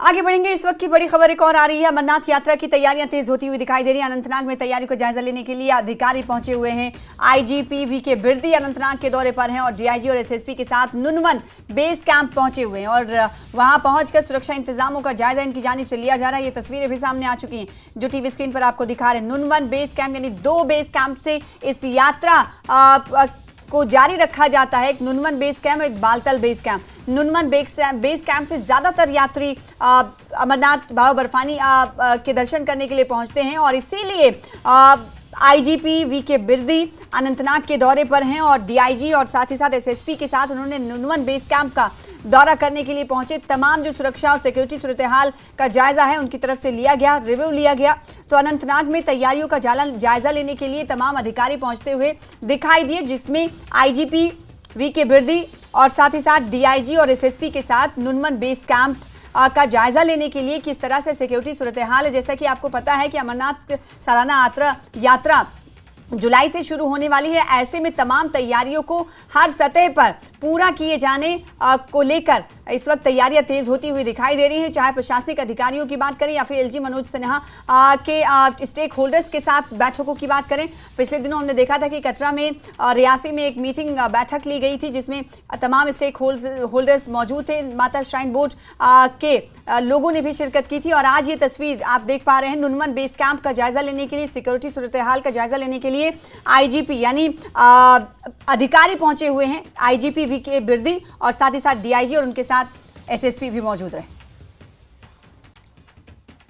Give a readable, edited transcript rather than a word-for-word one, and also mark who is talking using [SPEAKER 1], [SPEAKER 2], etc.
[SPEAKER 1] आगे बढ़ेंगे। इस वक्त की बड़ी खबर एक और आ रही है। अमरनाथ यात्रा की तैयारियां तेज होती हुई दिखाई दे रही हैं। अनंतनाग में तैयारी को जायजा लेने के लिए अधिकारी पहुंचे हुए हैं। आईजीपी वीके बिरदी अनंतनाग के दौरे पर हैं और डीआईजी और एसएसपी के साथ नुनवन बेस कैंप पहुंचे हुए हैं और वहां पहुंचकर सुरक्षा इंतजामों का जायजा इनकी जानिब से लिया जा रहा है। ये तस्वीरें भी सामने आ चुकी हैं जो टीवी स्क्रीन पर आपको दिखा रहे हैं। नुनवन बेस कैंप यानी 2 बेस कैंप से इस यात्रा को जारी रखा जाता है। एक नुनवन बेस कैंप, एक Baltal base camp. Nunwan base camp से ज्यादातर यात्री अमरनाथ बाबा बर्फानी के दर्शन करने के लिए पहुंचते हैं और इसीलिए आईजीपी वीके बिरदी अनंतनाग के दौरे पर हैं और डीआईजी और साथ ही साथ एसएसपी के साथ उन्होंने नुनवन बेस कैंप का दौरा करने के लिए पहुंचे। तमाम जो सुरक्षा और सिक्योरिटी सूरत हाल का जायजा है उनकी तरफ से लिया गया, रिव्यू लिया गया। तो अनंतनाग में तैयारियों का जायजा लेने के लिए तमाम अधिकारी पहुंचते हुए दिखाई दिए, जिसमें आईजीपी वीके बिरदी और साथ ही साथ डीआईजी और एसएसपी के साथ नुनवन बेस कैंप का जायजा लेने के लिए किस तरह से सिक्योरिटी सूरत हाल है। जैसा कि आपको पता है कि अमरनाथ सालाना यात्रा जुलाई से शुरू होने वाली है। ऐसे में तमाम तैयारियों को हर सतह पर पूरा किए जाने को लेकर इस वक्त तैयारियां तेज होती हुई दिखाई दे रही हैं। चाहे प्रशासनिक अधिकारियों की बात करें या फिर एलजी मनोज सिन्हा के स्टेक होल्डर्स के साथ बैठकों की बात करें। पिछले दिनों हमने देखा था कि कटरा में रियासी में एक मीटिंग बैठक ली गई थी जिसमें तमाम स्टेक होल्डर्स मौजूद थे। माता श्राइन बोर्ड के लोगों ने भी शिरकत की थी और आज ये तस्वीर आप देख पा रहे हैं। नुनवन बेस कैंप का जायजा लेने के लिए, सिक्योरिटी सूरत हाल का जायजा लेने के लिए आईजीपी यानी अधिकारी पहुंचे हुए हैं। आईजीपी वीके बिरदी और साथ ही साथ डीआईजी और उनके साथ एसएसपी भी मौजूद रहे।